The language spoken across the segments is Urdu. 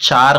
4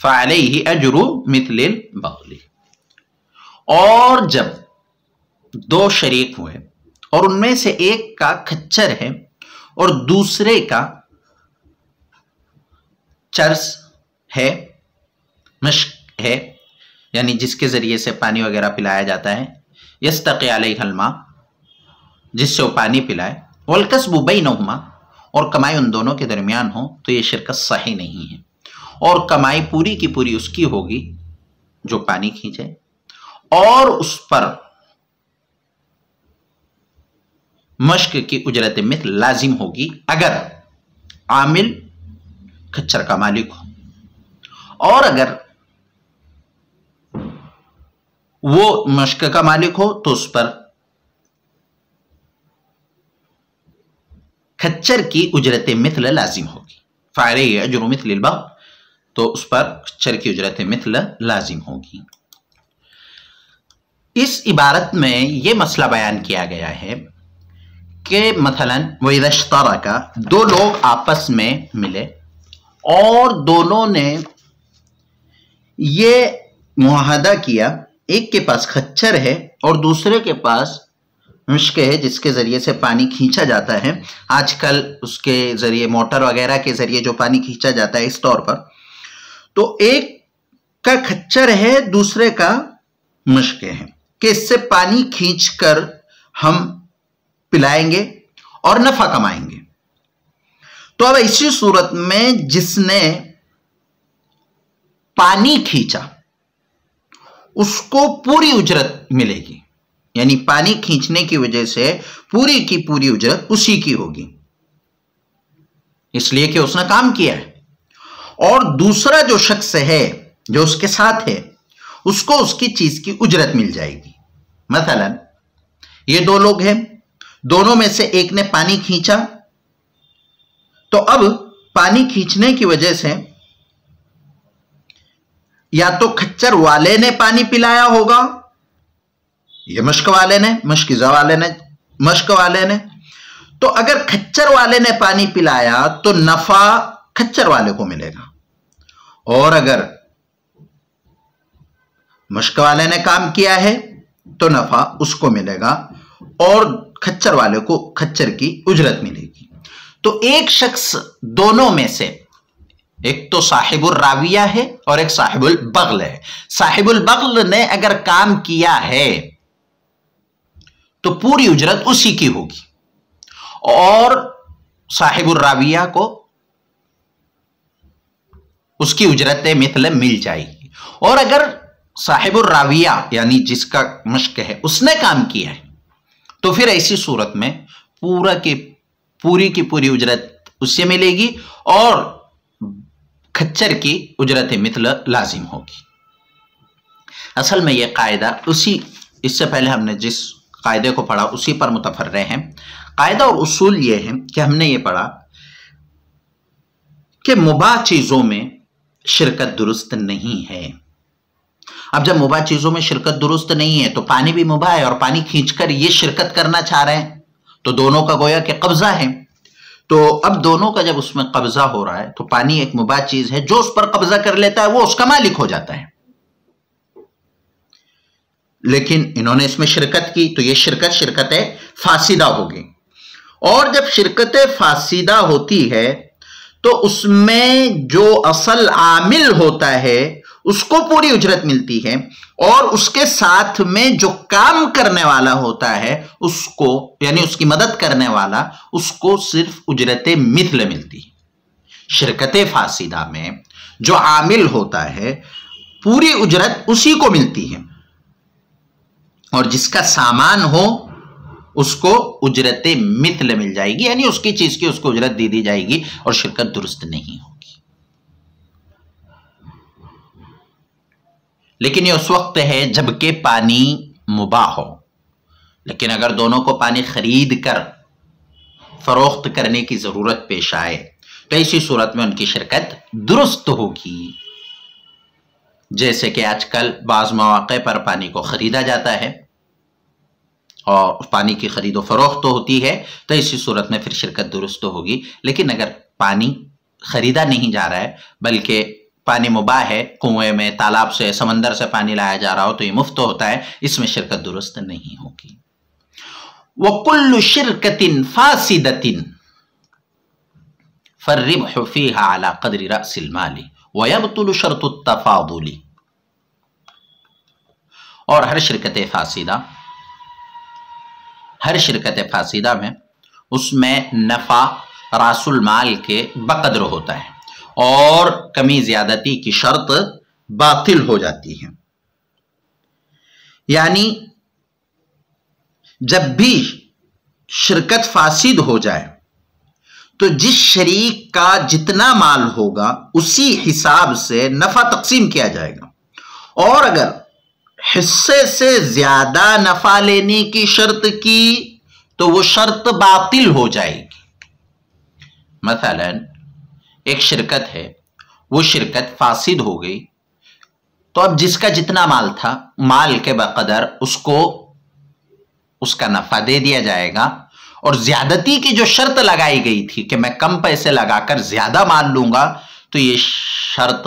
فعلیہ اجر مثل البغل۔ اور جب دو شریک ہوئے اور ان میں سے ایک کا کھچر ہے اور دوسرے کا چرس ہے، مشک ہے، یعنی جس کے ذریعے سے پانی وغیرہ پلایا جاتا ہے، یستقی علیہ الماء، جس سے وہ پانی پلائے، والکسب بینہما، اور کمائی ان دونوں کے درمیان ہو، تو یہ شرکت صحیح نہیں ہے، اور کمائی پوری کی پوری اس کی ہوگی جو پانی کھینچے، اور اس پر مشق کی اجرت مثل لازم ہوگی اگر عامل کھچر کا مالک ہو، اور اگر وہ مشق کا مالک ہو تو اس پر کھچر کی اجرت مثل لازم ہوگی، فعلیہ اجر مثل البغل، تو اس پر کھچر کی اجرت مثل لازم ہوگی۔ اس عبارت میں یہ مسئلہ بیان کیا گیا ہے کہ مثلا وَإِذَا اشْتَرَكَ، دو لوگ آپس میں ملے اور دونوں نے یہ معاہدہ کیا، ایک کے پاس کھچر ہے اور دوسرے کے پاس مشک ہے جس کے ذریعے سے پانی کھینچا جاتا ہے، آج کل اس کے ذریعے موٹر وغیرہ کے ذریعے جو پانی کھینچا جاتا ہے اس طور پر، تو ایک کا کھچر ہے دوسرے کا مشک ہے کہ اس سے پانی کھینچ کر ہم پلائیں گے اور نفع کمائیں گے۔ تو اب اسی صورت میں جس نے پانی کھینچا اس کو پوری اجرت ملے گی، یعنی پانی کھینچنے کی وجہ سے پوری کی پوری اجرت اسی کی ہوگی، اس لیے کہ اس نے کام کیا ہے، اور دوسرا جو شخص ہے جو اس کے ساتھ ہے اس کو اس کی چیز کی اجرت مل جائے گی۔ مثلا یہ دو لوگ ہیں، دونوں میں سے ایک نے پانی کھینچا، تو اب پانی کھینچنے کی وجہ سے یا تو کھچر والے نے پانی پلایا ہوگا، یہ مشک والے نے، مشکیزہ والے نے، مشک والے نے، تو اگر کھچر والے نے پانی پلایا تو نفع کھچر والے کو ملے گا، اور اگر مشک والے نے کام کیا ہے تو نفع اس کو ملے گا اور کھچر والے کو کھچر کی اجرت ملے گی۔ تو ایک شخص دونوں میں سے، ایک تو صاحب الراویہ ہے اور ایک صاحب البغل ہے، صاحب البغل نے اگر کام کیا ہے تو پوری اجرت اسی کی ہوگی، اور صاحب الراویہ کو اس کی اجرت مثل مل جائے گی، اور اگر صاحب الراویہ یعنی جس کا مشق ہے اس نے کام کیا ہے تو پھر ایسی صورت میں پوری کی پوری اجرت اس سے ملے گی اور کھچر کی اجرت مثل لازم ہوگی۔ اصل میں یہ قاعدہ اس سے پہلے ہم نے جس قاعدے کو پڑھا اسی پر متفرع ہے۔ قاعدہ اور اصول یہ ہے کہ ہم نے یہ پڑھا کہ مباح چیزوں میں شرکت درست نہیں ہے۔ اب جب مباح چیزوں میں شرکت درست نہیں ہے تو پانی بھی مباح ہے اور پانی کھینچ کر یہ شرکت کرنا چاہ رہے ہیں، تو دونوں کا گویا کہ قبضہ ہے، تو اب دونوں کا جب اس میں قبضہ ہو رہا ہے تو پانی ایک مباح چیز ہے، جو اس پر قبضہ کر لیتا ہے وہ اس کا مالک ہو جاتا ہے، لیکن انہوں نے اس میں شرکت کی تو یہ شرکت فاسدہ ہوگی، اور جب شرکت فاسدہ ہوتی ہے تو اس میں جو اصل عامل ہوتا ہے اس کو پوری اجرت ملتی ہے، اور اس کے ساتھ میں جو کام کرنے والا ہوتا ہے اس کو، یعنی اس کی مدد کرنے والا، اس کو صرف اجرت مثل ملتی ہے۔ شرکت فاسدہ میں جو عامل ہوتا ہے پوری اجرت اسی کو ملتی ہے، اور جس کا سامان ہو اس کو اجرت مثل مل جائے گی، یعنی اس کی چیز کی اس کو اجرت دی جائے گی اور شرکت درست نہیں ہوگی۔ لیکن یہ اس وقت ہے جبکہ پانی مباح ہو، لیکن اگر دونوں کو پانی خرید کر فروخت کرنے کی ضرورت پیش آئے تو ایسی صورت میں ان کی شرکت درست ہوگی، جیسے کہ آج کل بعض مواقع پر پانی کو خریدا جاتا ہے اور پانی کی خرید و فروخت ہوتی ہے، تو اسی صورت میں پھر شرکت درست ہوگی۔ لیکن اگر پانی خریدا نہیں جا رہا ہے بلکہ پانی مباح ہے، کنویں میں، تالاب سے، سمندر سے پانی لایا جا رہا ہو تو یہ مفت ہوتا ہے، اس میں شرکت درست نہیں ہوگی۔ وَكُلُّ شِرْكَةٍ فَاسِدَةٍ فَالرِّبْحُ فِيهَا عَلَى قَدْرِ رَأْسِ الْمَالِ وَيَبْطُلُ شَرْطُ التَّفَاضُلِ۔ اور ہر شرکت فاسدہ میں اس میں نفع راس المال کے بقدر ہوتا ہے اور کمی زیادتی کی شرط باطل ہو جاتی ہے۔ یعنی جب بھی شرکت فاسد ہو جائے تو جس شریک کا جتنا مال ہوگا اسی حساب سے نفع تقسیم کیا جائے گا، اور اگر حصے سے زیادہ نفع لینے کی شرط کی تو وہ شرط باطل ہو جائے گی۔ مثلا ایک شرکت ہے، وہ شرکت فاسد ہو گئی تو اب جس کا جتنا مال تھا مال کے بقدر اس کو اس کا نفع دے دیا جائے گا، اور زیادتی کی جو شرط لگائی گئی تھی کہ میں کم پیسے لگا کر زیادہ مال لوں گا تو یہ شرط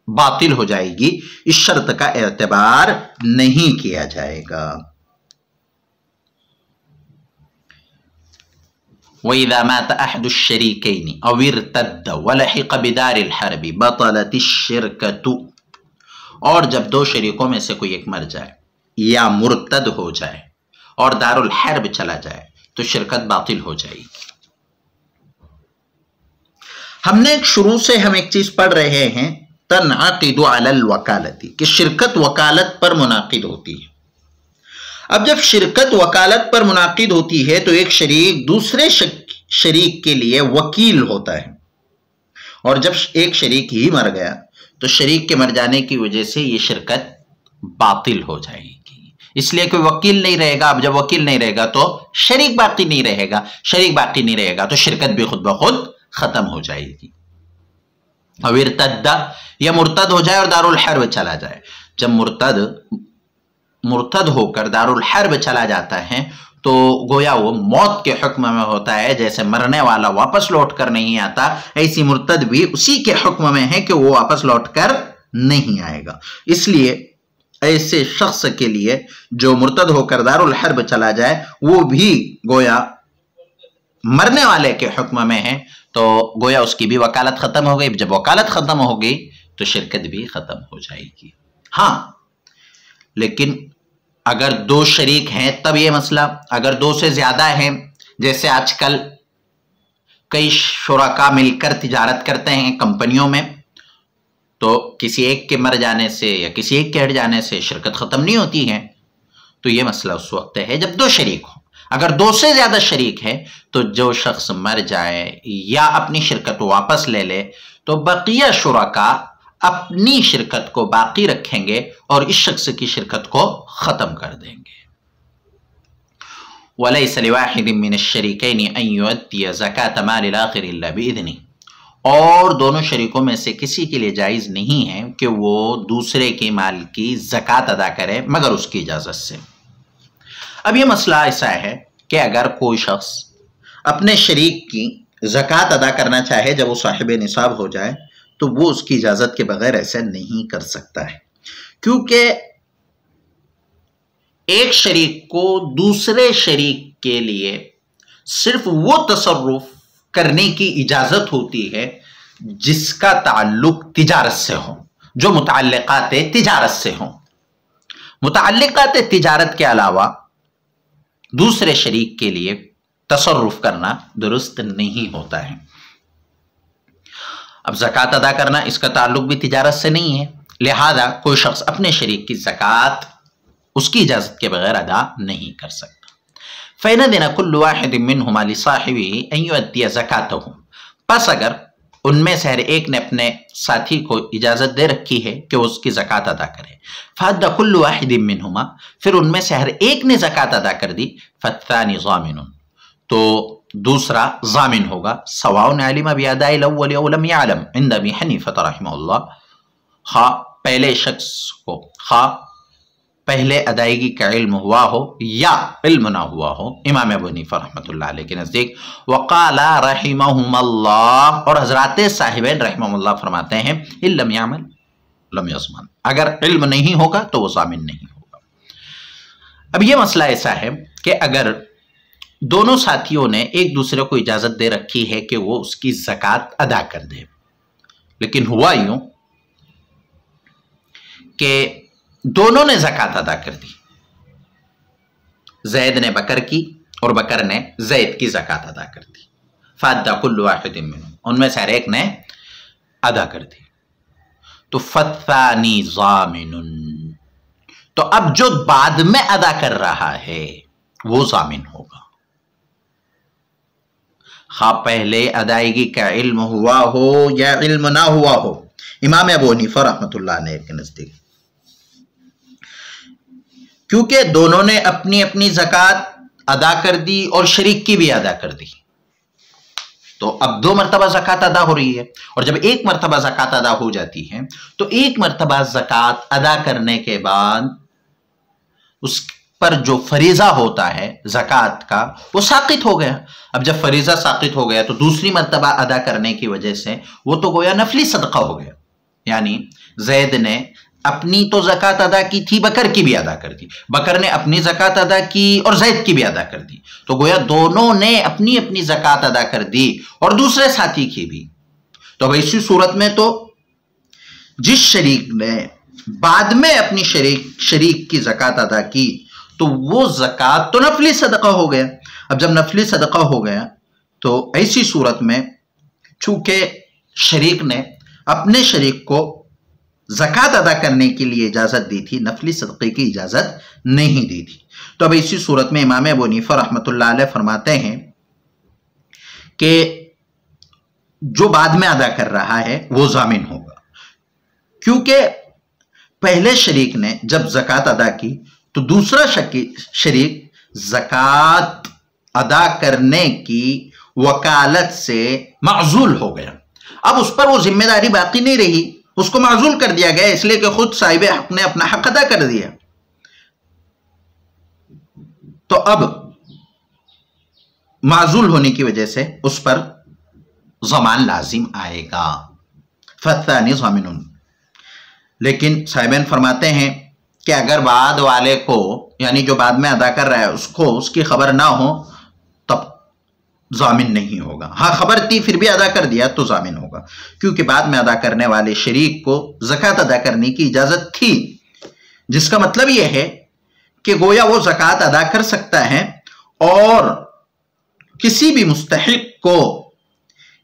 باطل ہو جائے گی، اس شرط کا اعتبار نہیں کیا جائے گا۔ وَإِذَا مَاتَ أَحْدُ الشَّرِيكَيْنِ أَوْ ارْتَدَّ وَلَحِقَ بِدَارِ الْحَرْبِ بَطَلَتِ الشِّرْكَةُ، اور جب دو شریکوں میں سے کوئی ایک مر جائے یا مرتد ہو جائے اور دار الحرب چلا جائے تو شرکت باطل ہو جائے گی۔ ہم نے شروع سے ہم ایک چیز پڑھ رہے ہیں، تنعقد علی الوکالتی، کہ شرکت وکالت پر منعقد ہوتی ہے۔ اب جب شرکت وکالت پر منعقد ہوتی ہے تو ایک شریک دوسرے شریک کے لیے وکیل ہوتا ہے، اور جب ایک شریک ہی مر گیا تو شریک کے مر جانے کی وجہ سے یہ شرکت باطل ہو جائے گی، اس لیے کوئی وکیل نہیں رہے گا۔ اب جب وکیل نہیں رہے گا تو شریک باقی نہیں رہے گا، شریک باقی نہیں رہے گا تو شرکت بھی خود بخود ختم ہو جائے گی۔ او ارتد، یا مرتد ہو جائے اور دار الحرب چلا جائے۔ جب مرتد ہو کر دار الحرب چلا جاتا ہے تو گویا وہ موت کے حکم میں ہوتا ہے، جیسے مرنے والا واپس لوٹ کر نہیں آتا، ایسی مرتد بھی اسی کے حکم میں ہے کہ وہ واپس لوٹ کر نہیں آئے گا۔ اس لیے ایسے شخص کے لیے جو مرتد ہو کر دار الحرب چلا جائے وہ بھی گویا مرنے والے کے حکم میں ہے، تو گویا اس کی بھی وکالت ختم ہو گئی۔ جب وکالت ختم ہو گئی تو شرکت بھی ختم ہو جائے گی۔ ہاں، لیکن اگر دو شریک ہیں تب یہ مسئلہ، اگر دو سے زیادہ ہیں، جیسے آج کل کئی شرکاء مل کر تجارت کرتے ہیں کمپنیوں میں، تو کسی ایک کے مر جانے سے یا کسی ایک کے ہٹ جانے سے شرکت ختم نہیں ہوتی ہے، تو یہ مسئلہ اس وقت ہے جب دو شریک ہوں۔ اگر دو سے زیادہ شریک ہے تو جو شخص مر جائے یا اپنی شرکت واپس لے لے تو بقیہ شرکاء اپنی شرکت کو باقی رکھیں گے اور اس شخص کی شرکت کو ختم کر دیں گے۔ وَلَيْسَ لِوَاحِدٍ مِّنَ الشَّرِيكَيْنِ أَن يُؤَدِّيَ زَكَاةَ مَالِ الْآخِرِ إِلَّا بِإِذْنِهِ، اور دونوں شریکوں میں سے کسی کے لیے جائز نہیں ہے کہ وہ دوسرے کے مال کی زکوٰۃ ادا کرے مگر اس کی اجازت سے۔ اب یہ مسئلہ ایسا ہے کہ اگر کوئی شخص اپنے شریک کی زکوٰۃ ادا کرنا چاہے جب وہ صاحب نصاب ہو جائے تو وہ اس کی اجازت کے بغیر ایسا نہیں کر سکتا ہے، کیونکہ ایک شریک کو دوسرے شریک کے لیے صرف وہ تصرف کرنے کی اجازت ہوتی ہے جس کا تعلق تجارت سے ہو، جو متعلقات تجارت سے ہوں۔ متعلقات تجارت کے علاوہ دوسرے شریک کے لیے تصرف کرنا درست نہیں ہوتا ہے۔ اب زکوٰۃ ادا کرنا اس کا تعلق بھی تجارت سے نہیں ہے، لہذا کوئی شخص اپنے شریک کی زکوٰۃ اس کی اجازت کے بغیر ادا نہیں کر سکتا۔ فَإِنَّ كُلُّ وَاحِدٍ مِّنْهُمَا لِصَاحِبِهِ أَن يُؤَدِّيَ زَكَاتَهُ، پس اگر ان میں سے ہر ایک نے اپنے ساتھی کو اجازت دے رکھی ہے کہ اس کی زکوٰۃ ادا کرے، فَأَدَّى كُلُّ وَاحِدٍ مِّنْهُمَا، پھر ان میں سے ہر ایک نے زکوٰۃ ادا کر دی، فَالثَّانِي ضَامِنٌ، تو دوسرا ضامن ہوگا، سواء علم بأداء الأول أو لم يعلم عند أبي حنيفة رحمه الله، خواہ پہلے شخص کو خواہ پہلے ادائیگی کا علم ہوا ہو یا علم نہ ہوا ہو، امام ابو حنیفہ رحمۃ اللہ علیہ کے نزدیک وقال رحمہم اللہ، اور حضرات صاحبین رحمہم اللہ فرماتے ہیں ان لم یعمل لم یضمن، اگر علم نہیں ہوگا تو وہ ضامن نہیں ہوگا۔ اب یہ مسئلہ ایسا ہے کہ اگر دونوں ساتھیوں نے ایک دوسرے کو اجازت دے رکھی ہے کہ وہ اس کی زکوٰۃ ادا کر دے، لیکن ہوا یوں کہ دونوں نے زکوٰۃ ادا کر دی، زید نے بکر کی اور بکر نے زید کی زکوٰۃ ادا کر دی، فادى كل واحد منهم، ان میں سے ہر ایک نے ادا کر دی، تو فالثانی ضامن، تو اب جو بعد میں ادا کر رہا ہے وہ ضامن ہوگا، خواہ پہلے ادائیگی کا علم ہوا ہو یا علم نہ ہوا ہو، امام ابو حنیفہ رحمۃ اللہ علیہ کے نزدیک، کیونکہ دونوں نے اپنی اپنی زکوٰۃ ادا کر دی اور شریک کی بھی ادا کر دی، تو اب 2 مرتبہ زکوٰۃ ادا ہو رہی ہے، اور جب 1 مرتبہ زکوٰۃ ادا ہو جاتی ہے تو 1 مرتبہ زکوٰۃ ادا کرنے کے بعد اس پر جو فریضہ ہوتا ہے زکوٰۃ کا وہ ساقط ہو گیا۔ اب جب فریضہ ساقط ہو گیا تو دوسری مرتبہ ادا کرنے کی وجہ سے وہ تو گویا نفلی صدقہ ہو گیا، یعنی زید نے اپنی تو زکوٰۃ ادا کی تھی، بکر کی بھی ادا کر دی، بکر نے اپنی زکوٰۃ ادا کی اور زید کی بھی ادا کر دی، تو گویا دونوں نے اپنی اپنی زکوٰۃ ادا کر دی اور دوسرے ساتھی کی بھی۔ تو اب اسی صورت میں تو جس شریک نے بعد میں اپنی شریک کی زکوٰۃ ادا کی تو وہ زکوٰۃ تو نفلی صدقہ ہو گیا۔ اب جب نفلی صدقہ ہو گیا تو ایسی صورت میں چونکہ شریک نے اپنے شریک کو زکوٰۃ ادا کرنے کے لیے اجازت دی تھی، نفلی صدقے کی اجازت نہیں دی تھی، تو اب اسی صورت میں امام ابو حنیفہ رحمۃ اللہ علیہ فرماتے ہیں کہ جو بعد میں ادا کر رہا ہے وہ ضامن ہوگا، کیونکہ پہلے شریک نے جب زکوٰۃ ادا کی تو دوسرا شریک زکوٰۃ ادا کرنے کی وکالت سے معزول ہو گیا، اب اس پر وہ ذمہ داری باقی نہیں رہی، اس کو معزول کر دیا گیا، اس لیے کہ خود صاحب حق نے اپنا حق ادا کر دیا، تو اب معزول ہونے کی وجہ سے اس پر ضمان لازم آئے گا، فالثانی ضامن۔ لیکن صاحبین فرماتے ہیں کہ اگر بعد والے کو، یعنی جو بعد میں ادا کر رہا ہے اس کو اس کی خبر نہ ہو تب ضامن نہیں ہوگا، ہاں خبر تھی پھر بھی ادا کر دیا تو ضامن ہوگا، کیونکہ بعد میں ادا کرنے والے شریک کو زکوٰۃ ادا کرنے کی اجازت تھی، جس کا مطلب یہ ہے کہ گویا وہ زکوٰۃ ادا کر سکتا ہے اور کسی بھی مستحق کو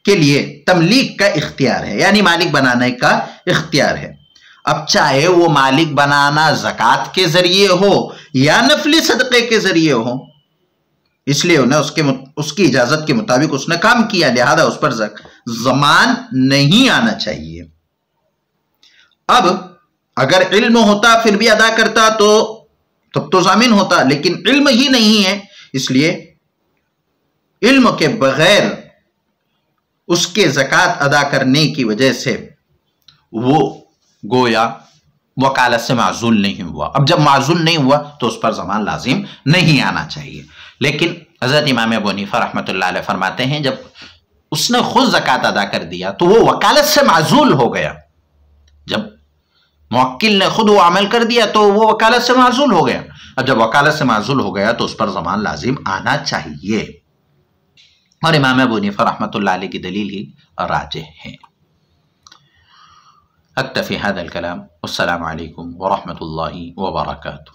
کے لیے تملیک کا اختیار ہے، یعنی مالک بنانے کا اختیار ہے۔ اب چاہے وہ مالک بنانا زکوٰۃ کے ذریعے ہو یا نفلی صدقے کے ذریعے ہو، اس لیے انہیں اس کی اجازت کے مطابق اس نے کام کیا، لہذا اس پر ضمان نہیں آنا چاہیے۔ اب اگر علم ہوتا پھر بھی ادا کرتا تو تب تو ضامن ہوتا، لیکن علم ہی نہیں ہے، اس لیے علم کے بغیر اس کے زکوٰۃ ادا کرنے کی وجہ سے وہ گویا وکالت سے معزول نہیں ہوا۔ اب جب معزول نہیں ہوا تو اس پر ضمان لازم نہیں آنا چاہیے، لیکن حضرت امام ابو حنیفہ رحمۃ اللہ علیہ فرماتے ہیں جب اس نے خود زکوٰۃ ادا کر دیا تو وہ وکالت سے معزول ہو گیا، جب موکل نے خود وہ عمل کر دیا تو وہ وکالت سے معزول ہو گیا، اب جب وکالت سے معزول ہو گیا تو اس پر ضمان لازم آنا چاہیے، اور امام ابو حنیفہ رحمۃ اللہ علیہ کی دلیل ہی راجح ہے۔ اکتفی هذا الكلام، والسلام علیکم ورحمۃ اللہ وبرکاتہ۔